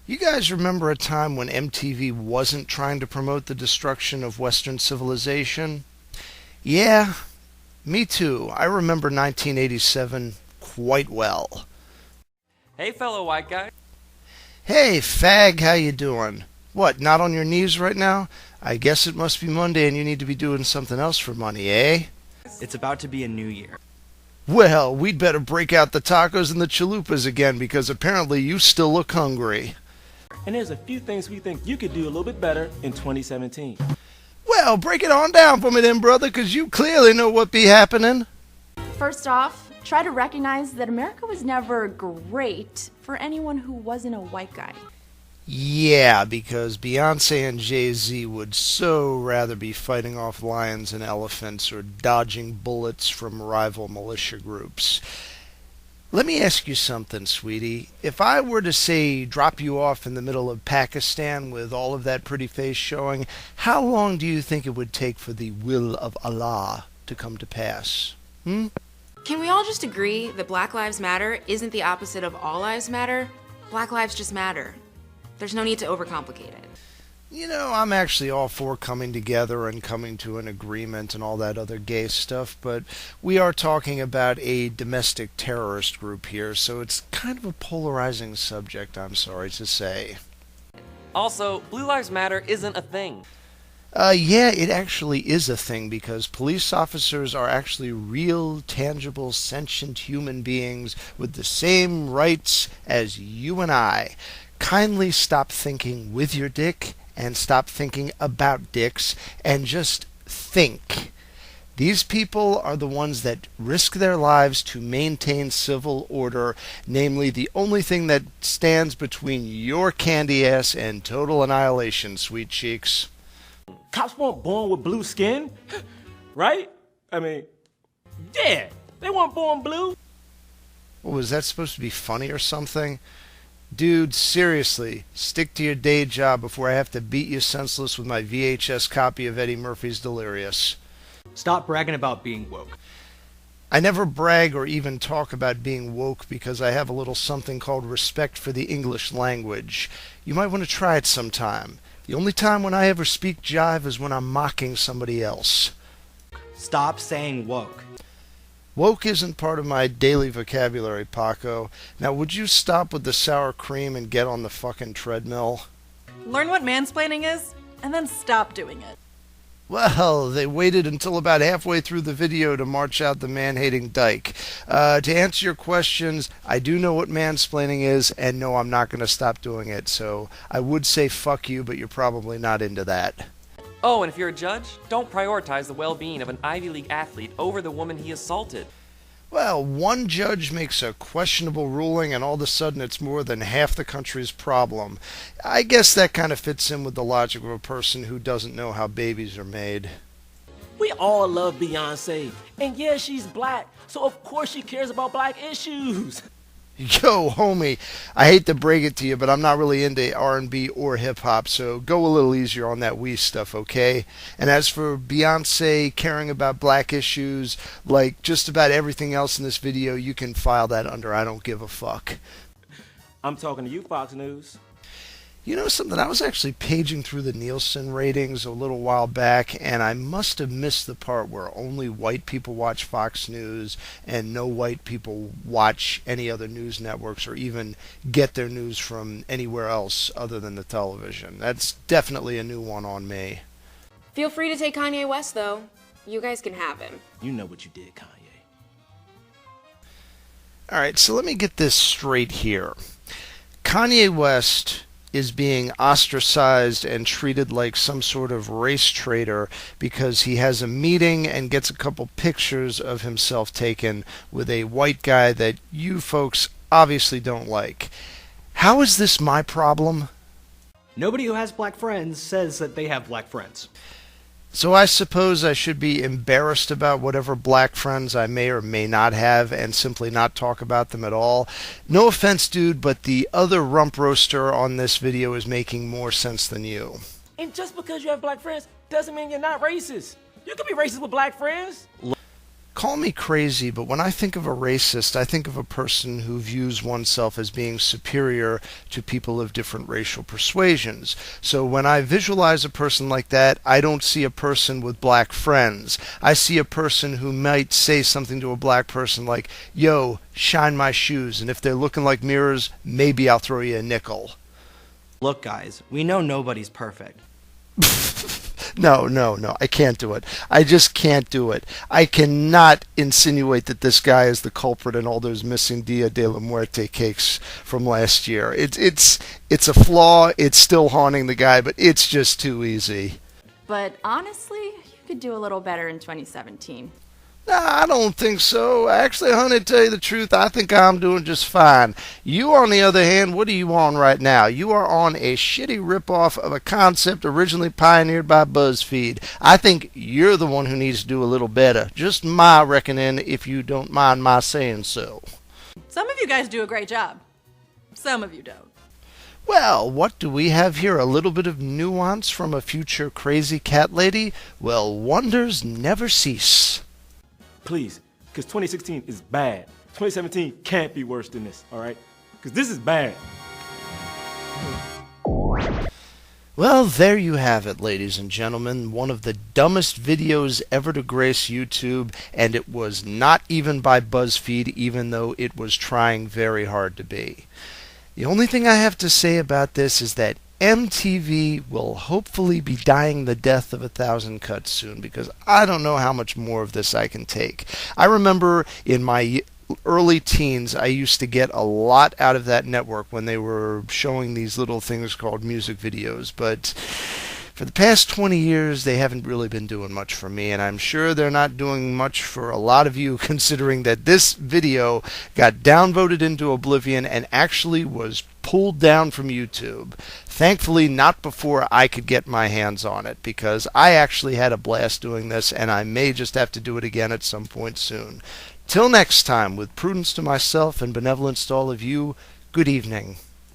You guys remember a time when MTV wasn't trying to promote the destruction of Western civilization? Yeah, me too. I remember 1987 quite well. Hey, fellow white guy. Hey, fag, how you doing? What, not on your knees right now? I guess it must be Monday and you need to be doing something else for money, eh? It's about to be a new year. Well, we'd better break out the tacos and the chalupas again because apparently you still look hungry. And there's a few things we think you could do a little bit better in 2017. Well, break it on down for me then, brother, because you clearly know what be happening. First off, try to recognize that America was never great for anyone who wasn't a white guy. Yeah, because Beyonce and Jay-Z would so rather be fighting off lions and elephants or dodging bullets from rival militia groups. Let me ask you something, sweetie. If I were to, say, drop you off in the middle of Pakistan with all of that pretty face showing, how long do you think it would take for the will of Allah to come to pass? Can we all just agree that Black Lives Matter isn't the opposite of All Lives Matter? Black lives just matter. There's no need to overcomplicate it. You know, I'm actually all for coming together and coming to an agreement and all that other gay stuff, but we are talking about a domestic terrorist group here, so it's kind of a polarizing subject, I'm sorry to say. Also, Blue Lives Matter isn't a thing. Yeah, it actually is a thing because police officers are actually real, tangible, sentient human beings with the same rights as you and I. Kindly stop thinking with your dick and stop thinking about dicks and just think. These people are the ones that risk their lives to maintain civil order, namely the only thing that stands between your candy ass and total annihilation, sweet cheeks. Cops weren't born with blue skin, right? I mean, yeah, they weren't born blue. Well, was that supposed to be funny or something? Dude, seriously, stick to your day job before I have to beat you senseless with my VHS copy of Eddie Murphy's Delirious. Stop bragging about being woke. I never brag or even talk about being woke because I have a little something called respect for the English language. You might want to try it sometime. The only time when I ever speak jive is when I'm mocking somebody else. Stop saying woke. Woke isn't part of my daily vocabulary, Paco. Now, would you stop with the sour cream and get on the fucking treadmill? Learn what mansplaining is, and then stop doing it. Well, they waited until about halfway through the video to march out the man-hating dyke. To answer your questions, I do know what mansplaining is, and no, I'm not going to stop doing it. So I would say fuck you, but you're probably not into that. Oh, and if you're a judge, don't prioritize the well-being of an Ivy League athlete over the woman he assaulted. Well, one judge makes a questionable ruling and all of a sudden it's more than half the country's problem. I guess that kind of fits in with the logic of a person who doesn't know how babies are made. We all love Beyonce, and yeah, she's black, so of course she cares about black issues. Yo, homie, I hate to break it to you, but I'm not really into R&B or hip-hop, so go a little easier on that Wii stuff, okay? And as for Beyonce caring about black issues, like just about everything else in this video, you can file that under I don't give a fuck. I'm talking to you, Fox News. You know something? I was actually paging through the Nielsen ratings a little while back, and I must have missed the part where only white people watch Fox News and no white people watch any other news networks or even get their news from anywhere else other than the television. That's definitely a new one on me. Feel free to take Kanye West, though. You guys can have him. You know what you did, Kanye. Alright, so let me get this straight here. Kanye West is being ostracized and treated like some sort of race traitor because he has a meeting and gets a couple pictures of himself taken with a white guy that you folks obviously don't like. How is this my problem? Nobody who has black friends says that they have black friends. So I suppose I should be embarrassed about whatever black friends I may or may not have and simply not talk about them at all. No offense, dude, but the other rump roaster on this video is making more sense than you. And just because you have black friends doesn't mean you're not racist. You can be racist with black friends. Call me crazy, but when I think of a racist, I think of a person who views oneself as being superior to people of different racial persuasions. So when I visualize a person like that, I don't see a person with black friends. I see a person who might say something to a black person like, yo, shine my shoes, and if they're looking like mirrors, maybe I'll throw you a nickel. Look, guys, we know nobody's perfect. No, I can't do it. I just can't do it. I cannot insinuate that this guy is the culprit in all those missing Dia de la Muerte cakes from last year. It's a flaw. It's still haunting the guy, but it's just too easy. But honestly, you could do a little better in 2017. Nah, I don't think so. Actually, honey, to tell you the truth, I think I'm doing just fine. You, on the other hand, what are you on right now? You are on a shitty ripoff of a concept originally pioneered by BuzzFeed. I think you're the one who needs to do a little better. Just my reckoning, if you don't mind my saying so. Some of you guys do a great job. Some of you don't. Well, what do we have here? A little bit of nuance from a future crazy cat lady? Well, wonders never cease. Please, because 2016 is bad. 2017 can't be worse than this, all right? Because this is bad. Well, there you have it, ladies and gentlemen. One of the dumbest videos ever to grace YouTube, and it was not even by BuzzFeed, even though it was trying very hard to be. The only thing I have to say about this is that MTV will hopefully be dying the death of 1,000 cuts soon, because I don't know how much more of this I can take. I remember in my early teens, I used to get a lot out of that network when they were showing these little things called music videos, but for the past 20 years, they haven't really been doing much for me, and I'm sure they're not doing much for a lot of you, considering that this video got downvoted into oblivion and actually was pulled down from YouTube. Thankfully, not before I could get my hands on it, because I actually had a blast doing this, and I may just have to do it again at some point soon. Till next time, with prudence to myself and benevolence to all of you, good evening.